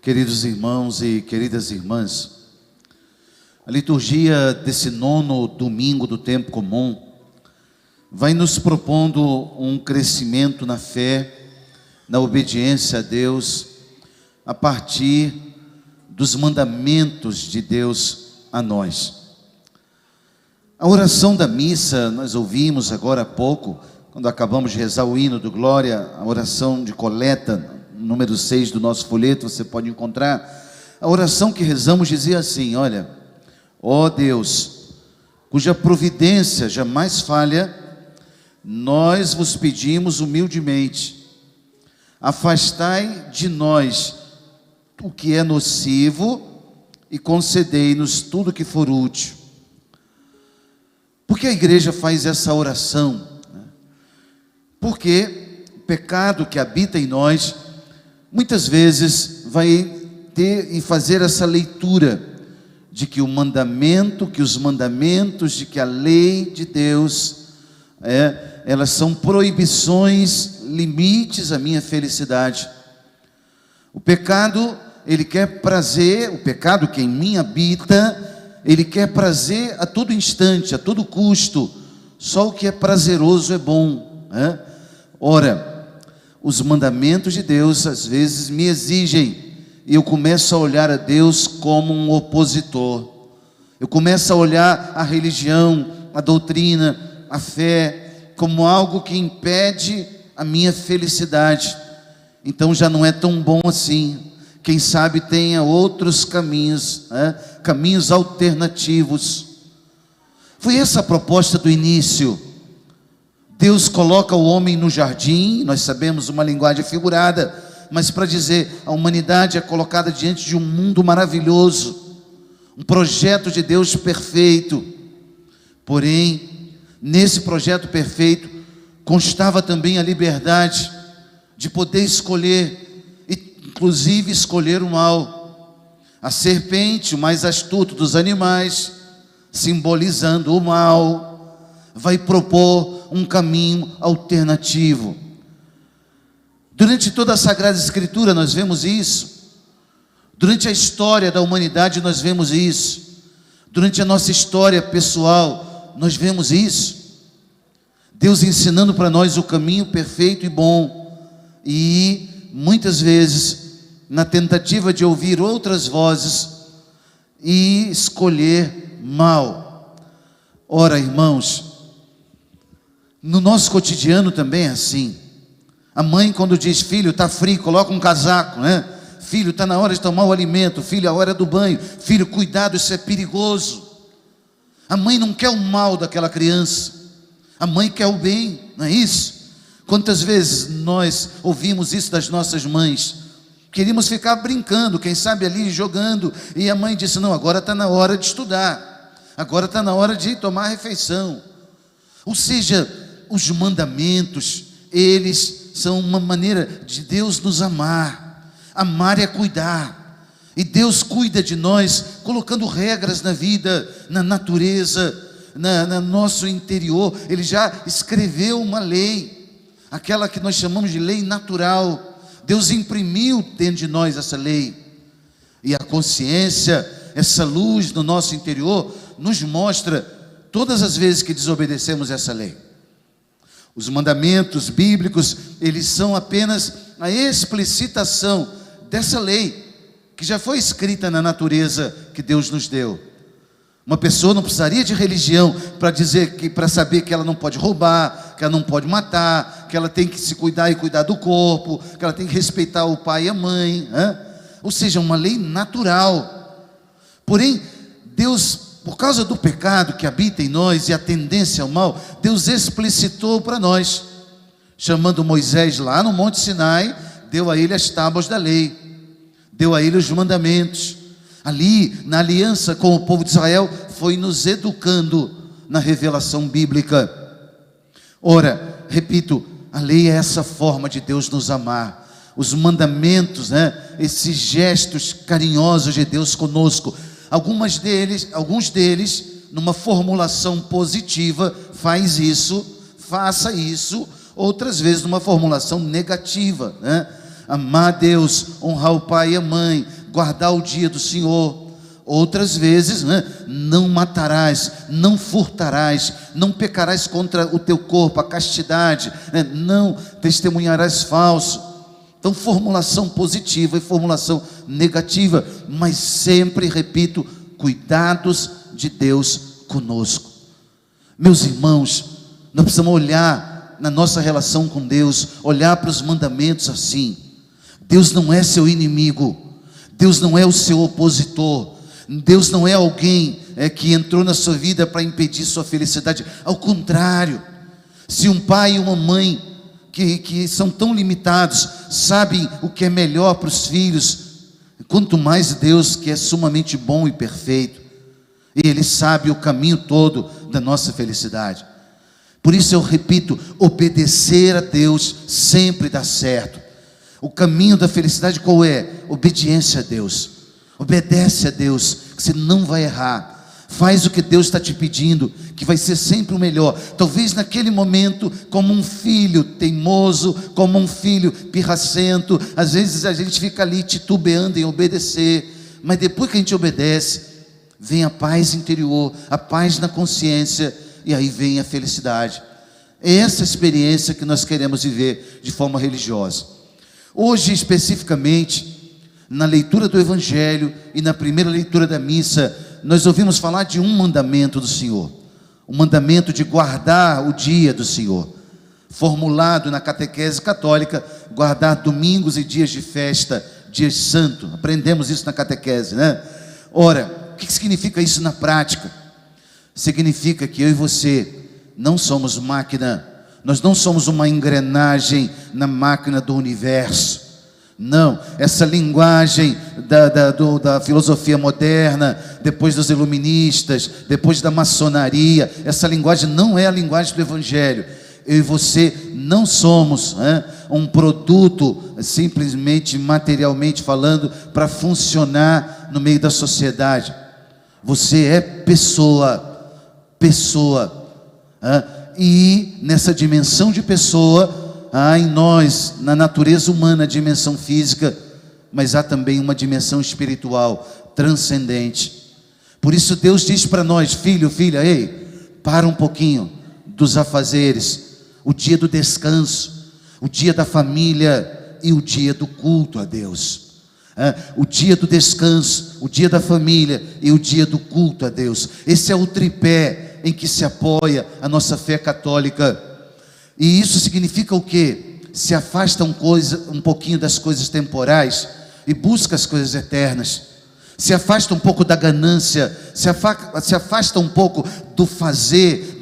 Queridos irmãos e queridas irmãs, a liturgia desse 9º domingo do tempo comum vai nos propondo um crescimento na fé, na obediência a Deus, a partir dos mandamentos de Deus a nós. A oração da missa, nós ouvimos agora há pouco, quando acabamos de rezar o hino do Glória, a oração de coleta, número 6 do nosso folheto, você pode encontrar. A oração que rezamos dizia assim: olha, ó Deus, cuja providência jamais falha, nós vos pedimos humildemente, afastai de nós o que é nocivo e concedei-nos tudo que for útil. Por que a igreja faz essa oração? Porque o pecado que habita em nós muitas vezes vai ter e fazer essa leitura de que o mandamento, que os mandamentos, de que a lei de Deus, elas são proibições, limites à minha felicidade. O pecado, ele quer prazer, o pecado que em mim habita, ele quer prazer a todo instante, a todo custo. Só o que é prazeroso é bom. Ora, os mandamentos de Deus às vezes me exigem, e eu começo a olhar a Deus como um opositor. Eu começo a olhar a religião, a doutrina, a fé, como algo que impede a minha felicidade. Então já não é tão bom assim. Quem sabe tenha outros caminhos, caminhos alternativos. Foi essa a proposta do início. Deus coloca o homem no jardim, nós sabemos uma linguagem figurada, mas para dizer, a humanidade é colocada diante de um mundo maravilhoso, um projeto de Deus perfeito. Porém, nesse projeto perfeito, constava também a liberdade de poder escolher, inclusive escolher o mal. A serpente, o mais astuto dos animais, simbolizando o mal, vai propor um caminho alternativo. Durante toda a Sagrada Escritura nós vemos isso. Durante a história da humanidade nós vemos isso. Durante a nossa história pessoal nós vemos isso. Deus ensinando para nós o caminho perfeito e bom. E muitas vezes, na tentativa de ouvir outras vozes e escolher mal. Ora, irmãos, no nosso cotidiano também é assim. A mãe, quando diz: filho, está frio, coloca um casaco, Filho, está na hora de tomar o alimento. Filho, a hora do banho. Filho, cuidado, isso é perigoso. A mãe não quer o mal daquela criança, a mãe quer o bem, não é isso? Quantas vezes nós ouvimos isso das nossas mães? Queríamos ficar brincando, quem sabe ali jogando, e a mãe disse: não, agora está na hora de estudar, agora está na hora de tomar a refeição. Ou seja, os mandamentos, eles são uma maneira de Deus nos amar. Amar é cuidar. E Deus cuida de nós, colocando regras na vida, na natureza, no nosso interior. Ele já escreveu uma lei, aquela que nós chamamos de lei natural. Deus imprimiu dentro de nós essa lei. E a consciência, essa luz no nosso interior, nos mostra todas as vezes que desobedecemos essa lei. Os mandamentos bíblicos, eles são apenas a explicitação dessa lei que já foi escrita na natureza que Deus nos deu. Uma pessoa não precisaria de religião para saber que ela não pode roubar, que ela não pode matar, que ela tem que se cuidar e cuidar do corpo, que ela tem que respeitar o pai e a mãe, Ou seja, uma lei natural. Porém, Deus, por causa do pecado que habita em nós e a tendência ao mal, Deus explicitou para nós, chamando Moisés lá no Monte Sinai, deu a ele as tábuas da lei, deu a ele os mandamentos. Ali, na aliança com o povo de Israel, foi nos educando na revelação bíblica. Ora, repito, a lei é essa forma de Deus nos amar. Os mandamentos, esses gestos carinhosos de Deus conosco. Alguns deles, numa formulação positiva, faz isso, faça isso. Outras vezes numa formulação negativa, amar a Deus, honrar o pai e a mãe, guardar o dia do Senhor. Outras vezes, não matarás, não furtarás, não pecarás contra o teu corpo, a castidade, não testemunharás falso. Então, formulação positiva e formulação negativa, mas sempre, repito, cuidados de Deus conosco. Meus irmãos, nós precisamos olhar na nossa relação com Deus, olhar para os mandamentos assim. Deus não é seu inimigo, Deus não é o seu opositor, Deus não é alguém que entrou na sua vida para impedir sua felicidade. Ao contrário, se um pai e uma mãe que são tão limitados sabem o que é melhor para os filhos, quanto mais Deus, que é sumamente bom e perfeito, e Ele sabe o caminho todo da nossa felicidade. Por isso eu repito, obedecer a Deus sempre dá certo. O caminho da felicidade qual é? Obediência a Deus. Obedece a Deus, que você não vai errar. Faz o que Deus está te pedindo, que vai ser sempre o melhor. Talvez naquele momento, como um filho teimoso, como um filho pirracento, às vezes a gente fica ali titubeando em obedecer, mas depois que a gente obedece, vem a paz interior, a paz na consciência, e aí vem a felicidade. É essa experiência que nós queremos viver de forma religiosa. Hoje, especificamente, na leitura do Evangelho e na primeira leitura da missa, nós ouvimos falar de um mandamento do Senhor, o mandamento de guardar o dia do Senhor, formulado na catequese católica, guardar domingos e dias de festa, dias santos. Aprendemos isso na catequese, Ora, o que significa isso na prática? Significa que eu e você não somos máquina, nós não somos uma engrenagem na máquina do universo. Não, essa linguagem da filosofia moderna, depois dos iluministas, depois da maçonaria, essa linguagem não é a linguagem do Evangelho. Eu e você não somos um produto, simplesmente materialmente falando, para funcionar no meio da sociedade. Você é pessoa. E nessa dimensão de pessoa, há em nós, na natureza humana, a dimensão física, mas há também uma dimensão espiritual, transcendente. Por isso Deus diz para nós, filho, filha, ei, para um pouquinho dos afazeres, o dia do descanso, o dia da família e o dia do culto a Deus. O dia do descanso, o dia da família e o dia do culto a Deus. Esse é o tripé em que se apoia a nossa fé católica. E isso significa o quê? Se afasta um pouquinho das coisas temporais e busca as coisas eternas. Se afasta um pouco da ganância, se afasta um pouco do fazer.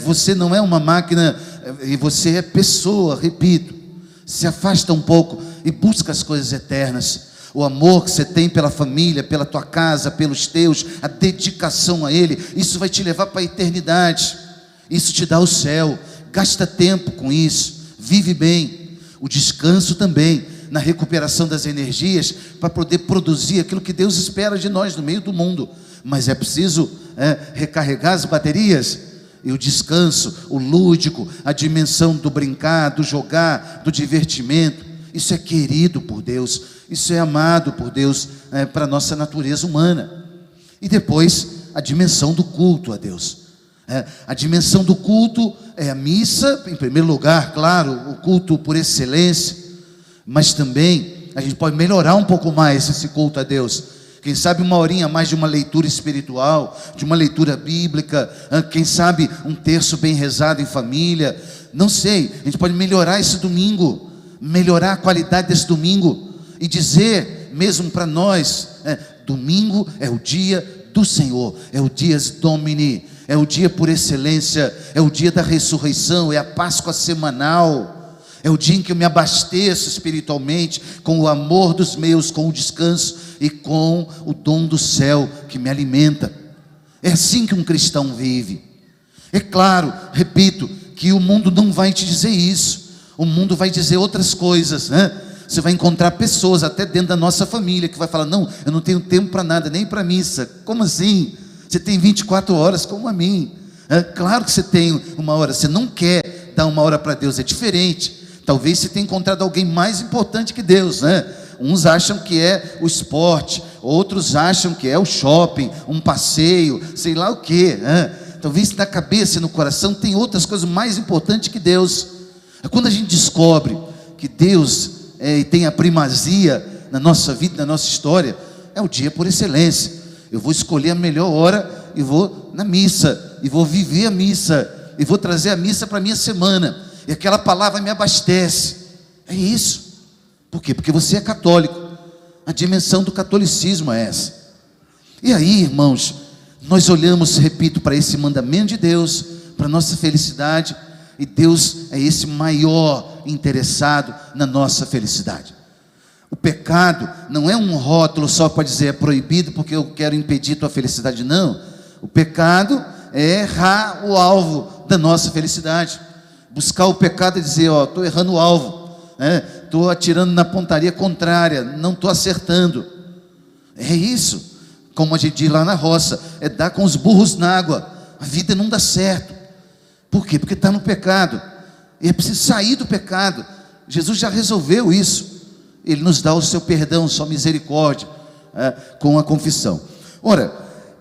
Você não é uma máquina, e você é pessoa, repito. Se afasta um pouco e busca as coisas eternas. O amor que você tem pela família, pela tua casa, pelos teus, a dedicação a Ele, isso vai te levar para a eternidade. Isso te dá o céu. Gasta tempo com isso, vive bem. O descanso também, na recuperação das energias, para poder produzir aquilo que Deus espera de nós no meio do mundo. Mas é preciso recarregar as baterias. E o descanso, o lúdico, a dimensão do brincar, do jogar, do divertimento, isso é querido por Deus, isso é amado por Deus, para a nossa natureza humana. E depois, a dimensão do culto a Deus. A dimensão do culto é a missa, em primeiro lugar, claro, o culto por excelência, mas também a gente pode melhorar um pouco mais esse culto a Deus. Quem sabe uma horinha a mais de uma leitura espiritual, de uma leitura bíblica, quem sabe um terço bem rezado em família, não sei, a gente pode melhorar esse domingo, melhorar a qualidade desse domingo e dizer mesmo para nós, domingo é o dia do Senhor, é o dies Domini, é o dia por excelência, é o dia da ressurreição, é a Páscoa semanal. É o dia em que eu me abasteço espiritualmente com o amor dos meus, com o descanso e com o dom do céu que me alimenta. É assim que um cristão vive. É claro, repito, que o mundo não vai te dizer isso. O mundo vai dizer outras coisas, Você vai encontrar pessoas até dentro da nossa família que vai falar, não, eu não tenho tempo para nada, nem para missa. Como assim? Você tem 24 horas como a mim. Claro que você tem uma hora, você não quer dar uma hora para Deus, é diferente. Talvez você tenha encontrado alguém mais importante que Deus, né? Uns acham que é o esporte, outros acham que é o shopping, um passeio, sei lá o quê, né? Talvez na cabeça e no coração tem outras coisas mais importantes que Deus. Quando a gente descobre que Deus tem a primazia na nossa vida, na nossa história, é o dia por excelência. Eu vou escolher a melhor hora e vou na missa, e vou viver a missa, e vou trazer a missa para a minha semana, e aquela palavra me abastece. É isso. Por quê? Porque você é católico. A dimensão do catolicismo é essa. E aí, irmãos, nós olhamos, repito, para esse mandamento de Deus, para a nossa felicidade, e Deus é esse maior interessado na nossa felicidade. O pecado não é um rótulo só para dizer é proibido porque eu quero impedir tua felicidade, não. O pecado é errar o alvo da nossa felicidade. Buscar o pecado e dizer, estou errando o alvo, estou atirando na pontaria contrária, não estou acertando. É isso, como a gente diz lá na roça, é dar com os burros na água. A vida não dá certo. Por quê? Porque está no pecado, e é preciso sair do pecado. Jesus já resolveu isso. Ele nos dá o seu perdão, sua misericórdia, com a confissão. Ora,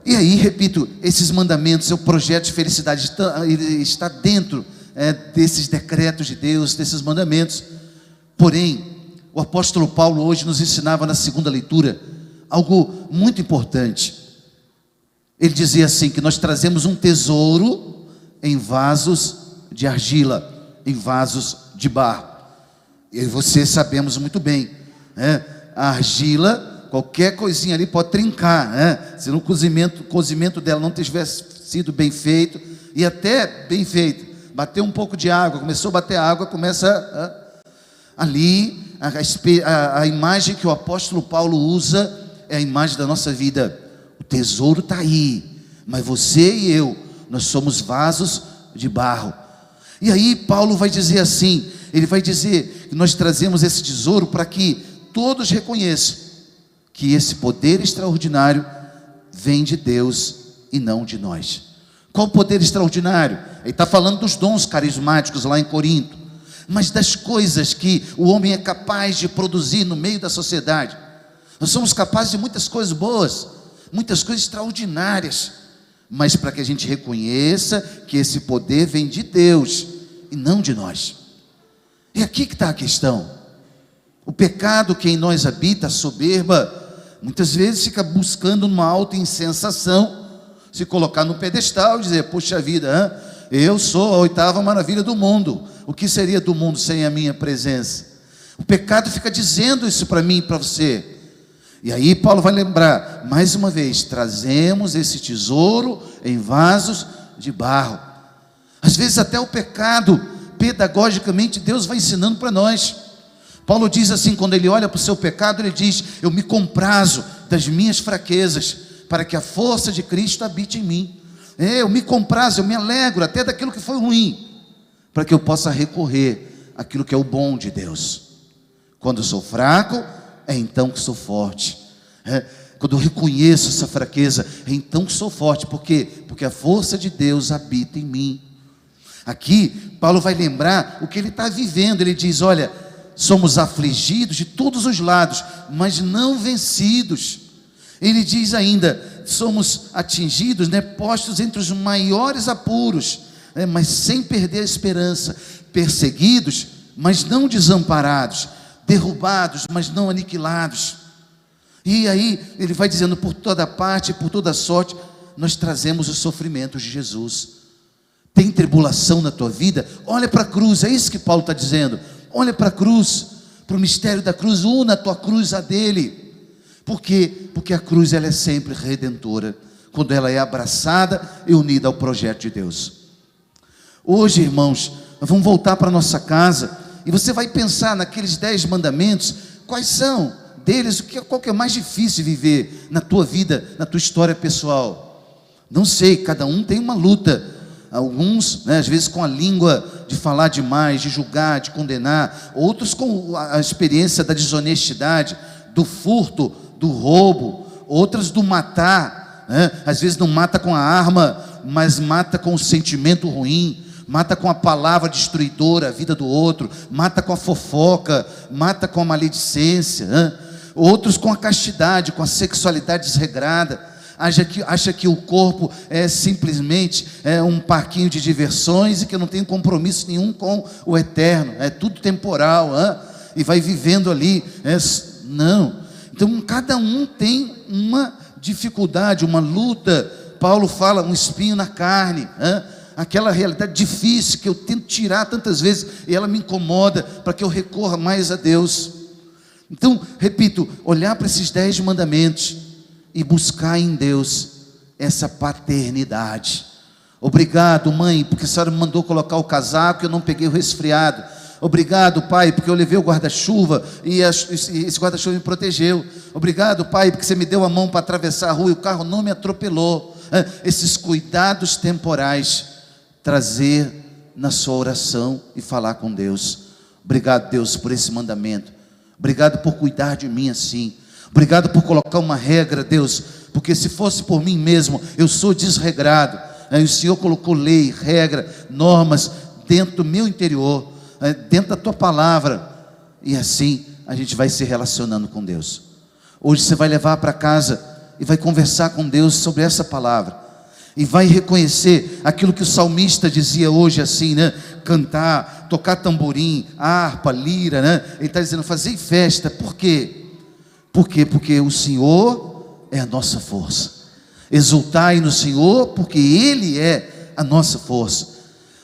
e aí, repito, esses mandamentos, seu projeto de felicidade está dentro desses decretos de Deus, desses mandamentos. Porém, o apóstolo Paulo hoje nos ensinava na segunda leitura algo muito importante. Ele dizia assim, que nós trazemos um tesouro em vasos de argila, em vasos de barro. Eu e você sabemos muito bem, a argila, qualquer coisinha ali pode trincar, se no cozimento dela não tivesse sido bem feito, e até bem feito, bateu um pouco de água, começou a bater água, começa ali, a imagem que o apóstolo Paulo usa, é a imagem da nossa vida. O tesouro está aí, mas você e eu, nós somos vasos de barro. E aí Paulo vai dizer assim, ele vai dizer que nós trazemos esse tesouro para que todos reconheçam que esse poder extraordinário vem de Deus e não de nós. Qual o poder extraordinário? Ele está falando dos dons carismáticos lá em Corinto, mas das coisas que o homem é capaz de produzir no meio da sociedade. Nós somos capazes de muitas coisas boas, muitas coisas extraordinárias, mas para que a gente reconheça que esse poder vem de Deus e não de nós. É aqui que está a questão. O pecado que em nós habita, a soberba, muitas vezes fica buscando uma autoinsensação, se colocar no pedestal e dizer, poxa vida, eu sou a oitava maravilha do mundo. O que seria do mundo sem a minha presença? O pecado fica dizendo isso para mim e para você. E aí Paulo vai lembrar, mais uma vez, trazemos esse tesouro em vasos de barro. Às vezes até o pecado, pedagogicamente, Deus vai ensinando para nós. Paulo diz assim, quando ele olha para o seu pecado, ele diz, eu me comprazo das minhas fraquezas, para que a força de Cristo habite em mim. Eu me comprazo, eu me alegro até daquilo que foi ruim, para que eu possa recorrer àquilo que é o bom de Deus. Quando eu sou fraco, é então que sou forte. Quando eu reconheço essa fraqueza, é então que sou forte. Por quê? Porque a força de Deus habita em mim. Aqui, Paulo vai lembrar o que ele está vivendo. Ele diz, olha, somos afligidos de todos os lados, mas não vencidos. Ele diz ainda, somos atingidos, postos entre os maiores apuros, mas sem perder a esperança, perseguidos, mas não desamparados, derrubados, mas não aniquilados. E aí ele vai dizendo, por toda parte, por toda sorte, nós trazemos os sofrimentos de Jesus. Tem tribulação na tua vida? Olha para a cruz, é isso que Paulo está dizendo. Olha para a cruz, para o mistério da cruz, una a tua cruz a dele. Por quê? Porque a cruz ela é sempre redentora, quando ela é abraçada e unida ao projeto de Deus. Hoje, irmãos, nós vamos voltar para a nossa casa, e você vai pensar naqueles 10 mandamentos, quais são deles, qual que é mais difícil viver na tua vida, na tua história pessoal. Não sei, cada um tem uma luta. Alguns, às vezes com a língua de falar demais, de julgar, de condenar. Outros com a experiência da desonestidade, do furto, do roubo. Outros do matar, às vezes não mata com a arma, mas mata com o sentimento ruim, mata com a palavra destruidora a vida do outro, mata com a fofoca, mata com a maledicência, outros com a castidade, com a sexualidade desregrada, acha que o corpo é simplesmente um parquinho de diversões e que não tem compromisso nenhum com o eterno, é tudo temporal, e vai vivendo ali, não. Então cada um tem uma dificuldade, uma luta. Paulo fala, um espinho na carne, aquela realidade difícil que eu tento tirar tantas vezes e ela me incomoda, para que eu recorra mais a Deus. Então, repito, olhar para esses 10 mandamentos e buscar em Deus essa paternidade. Obrigado, mãe, porque a senhora me mandou colocar o casaco e eu não peguei o resfriado. Obrigado, pai, porque eu levei o guarda-chuva e esse guarda-chuva me protegeu. Obrigado, pai, porque você me deu a mão para atravessar a rua e o carro não me atropelou. Esses cuidados temporais, trazer na sua oração e falar com Deus. Obrigado, Deus, por esse mandamento. Obrigado por cuidar de mim assim. Obrigado por colocar uma regra, Deus, porque se fosse por mim mesmo, eu sou desregrado. E o Senhor colocou lei, regra, normas dentro do meu interior, dentro da tua palavra, e assim a gente vai se relacionando com Deus. Hoje você vai levar para casa e vai conversar com Deus sobre essa palavra, e vai reconhecer aquilo que o salmista dizia hoje assim, cantar, tocar tamborim, harpa, lira, ele está dizendo, fazer festa. Por quê? Porque o Senhor é a nossa força. Exultai no Senhor, porque Ele é a nossa força.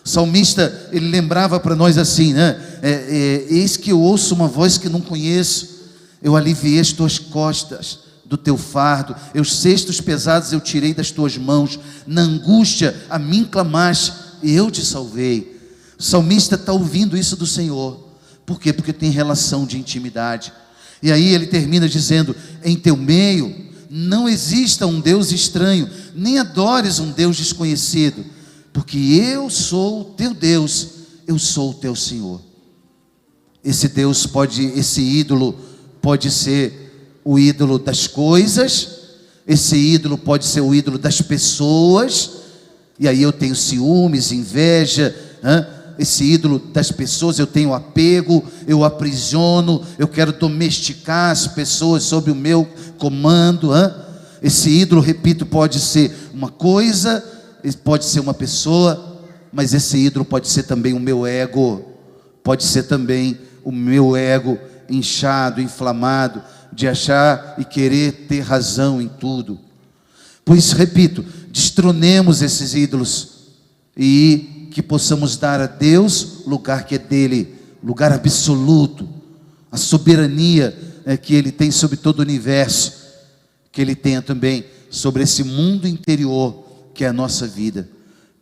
O salmista, ele lembrava para nós assim, eis que eu ouço uma voz que não conheço, eu aliviei as tuas costas do teu fardo, os cestos pesados eu tirei das tuas mãos, na angústia a mim clamaste, e eu te salvei. O salmista está ouvindo isso do Senhor. Por quê? Porque tem relação de intimidade. E aí ele termina dizendo, em teu meio não exista um Deus estranho, nem adores um Deus desconhecido, porque eu sou o teu Deus, eu sou o teu Senhor. Esse ídolo pode ser o ídolo das coisas, esse ídolo pode ser o ídolo das pessoas, e aí eu tenho ciúmes, inveja, esse ídolo das pessoas, eu tenho apego, eu aprisiono, eu quero domesticar as pessoas sob o meu comando. Esse ídolo, repito, pode ser uma coisa, pode ser uma pessoa, mas esse ídolo pode ser também o meu ego, pode ser também o meu ego inchado, inflamado, de achar e querer ter razão em tudo. Pois, repito, destronemos esses ídolos e que possamos dar a Deus lugar que é dele, lugar absoluto, a soberania que Ele tem sobre todo o universo, que Ele tenha também sobre esse mundo interior que é a nossa vida.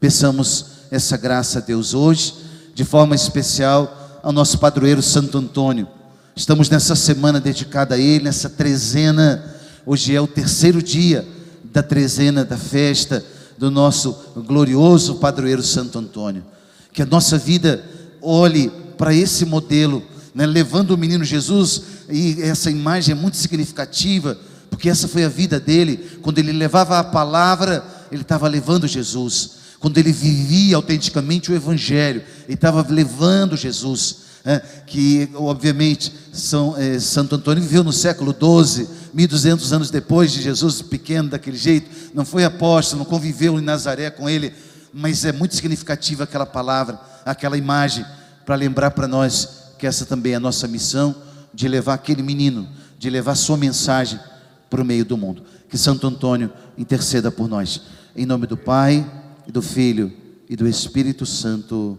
Peçamos essa graça a Deus hoje, de forma especial ao nosso padroeiro Santo Antônio. Estamos nessa semana dedicada a ele, nessa trezena. Hoje é o 3º dia da trezena da festa do nosso glorioso padroeiro Santo Antônio. Que a nossa vida olhe para esse modelo, levando o menino Jesus, e essa imagem é muito significativa, porque essa foi a vida dele. Quando ele levava a palavra, ele estava levando Jesus. Quando ele vivia autenticamente o Evangelho, ele estava levando Jesus. Que obviamente Santo Antônio viveu no século XII, 1200 anos depois de Jesus, pequeno daquele jeito, não foi apóstolo, não conviveu em Nazaré com ele, mas é muito significativa aquela palavra, aquela imagem, para lembrar para nós que essa também é a nossa missão, de levar aquele menino, de levar sua mensagem para o meio do mundo. Que Santo Antônio interceda por nós, em nome do Pai, e do Filho, e do Espírito Santo.